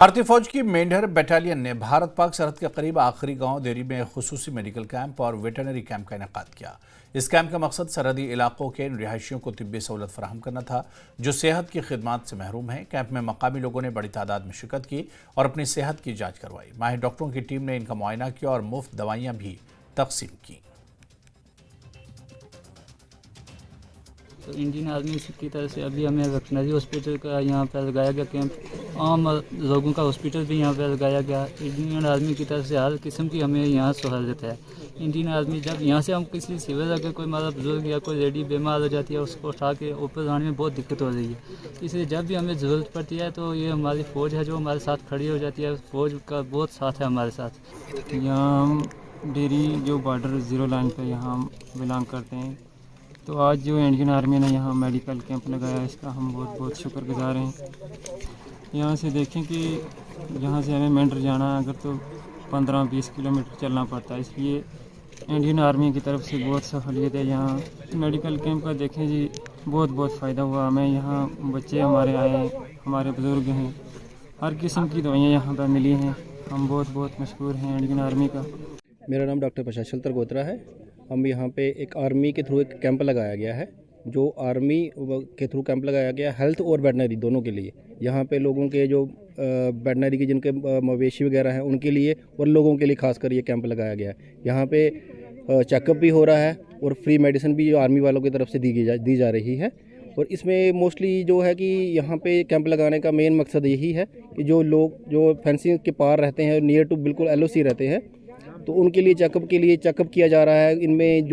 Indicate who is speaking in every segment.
Speaker 1: भारतीय फौज की मेंढर बटालियन ने भारत पाक सरहद के करीब आखिरी गांव देरी में खुसूसी मेडिकल कैंप और वेटरनरी कैंप का इनेकाद किया। इस कैंप का मकसद सरहदी इलाकों के रिहायशियों को तिब्बी सहूलत फराहम करना था जो सेहत की खिदमात से महरूम हैं। कैंप में मकामी लोगों ने बड़ी तादाद में शिरकत की और अपनी सेहत की जाँच करवाई। माहिर डॉक्टरों की टीम ने इनका मुआयना किया और मुफ्त दवाइयाँ भी तकसीम की।
Speaker 2: तो इंडियन आर्मी की तरफ से अभी हमें वेटनरी हॉस्पिटल का यहाँ पर लगाया गया कैंप। आम लोगों का हॉस्पिटल भी यहाँ पर लगाया गया। इंडियन आर्मी की तरफ से हर किस्म की हमें यहाँ सहूलत है। इंडियन आर्मी जब यहाँ से हम किसी सिविल अगर कोई हमारा बुजुर्ग या कोई लेडी बीमार हो जाती है उसको उठा के ऊपर जाने में बहुत दिक्कत हो रही है, इसलिए जब भी हमें ज़रूरत पड़ती है तो ये हमारी फ़ौज है जो हमारे साथ खड़ी हो जाती है। फ़ौज का बहुत साथ है हमारे साथ।
Speaker 3: यहाँ हम डेरी जो बॉर्डर ज़ीरो लाइन पर यहाँ बिलोंग करते हैं, तो आज जो इंडियन आर्मी ने यहाँ मेडिकल कैंप लगाया इसका हम बहुत बहुत शुक्रगुजार हैं। यहाँ से देखें कि यहाँ से हमें मेंढर जाना अगर तो 15-20 किलोमीटर चलना पड़ता है, इसलिए इंडियन आर्मी की तरफ से बहुत सहूलियत है। यहाँ मेडिकल कैंप का देखें जी बहुत बहुत फ़ायदा हुआ हमें। यहाँ बच्चे हमारे आए हैं, हमारे बुज़ुर्ग हैं, हर किस्म की दवाइयाँ यहाँ पर मिली हैं। हम बहुत बहुत मशहूर हैं इंडियन आर्मी का।
Speaker 4: मेरा नाम डॉक्टर प्रशांत तरगोत्रा है। हम यहाँ पे एक आर्मी के थ्रू एक कैंप लगाया गया है, जो आर्मी के थ्रू कैंप लगाया गया हेल्थ और वेटनरी दोनों के लिए। यहाँ पे लोगों के जो वेटनरी के जिनके मवेशी वगैरह हैं उनके लिए और लोगों के लिए खासकर ये कैंप लगाया गया है। यहाँ पे चेकअप भी हो रहा है और फ्री मेडिसिन भी जो आर्मी वालों की तरफ से दी जा रही है। और इसमें मोस्टली जो है कि यहाँ पे कैंप लगाने का मेन मकसद यही है कि जो लोग जो फेंसिंग के पार रहते हैं, नियर टू बिल्कुल LOC रहते हैं, तो उनके लिए चेकअप किया जा रहा है। इनमें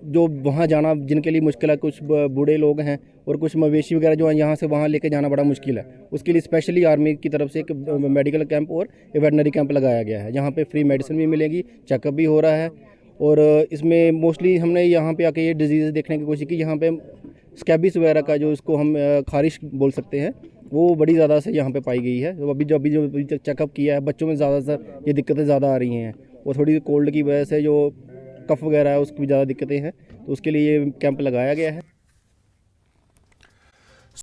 Speaker 4: जो वहाँ जाना जिनके लिए मुश्किल है, कुछ बूढ़े लोग हैं और कुछ मवेशी वगैरह जो यहाँ से वहाँ लेके जाना बड़ा मुश्किल है, उसके लिए स्पेशली आर्मी की तरफ से एक मेडिकल कैंप और वेटनरी कैंप लगाया गया है। यहाँ पे फ्री मेडिसिन भी मिलेगी, चेकअप भी हो रहा है। और इसमें मोस्टली हमने यहाँ पे आके ये डिजीज़ देखने की कोशिश की। यहाँ पे स्कैबिस वगैरह का जो इसको हम खारिश बोल सकते हैं, वो बड़ी ज़्यादा से यहाँ पे पाई गई है। तो अभी जो चेकअप किया है, बच्चों में ज़्यादातर ये दिक्कतें ज़्यादा आ रही हैं और थोड़ी कोल्ड की वजह से जो कफ वगैरह है उसकी भी ज़्यादा दिक्कतें हैं, तो उसके लिए ये कैंप लगाया गया है।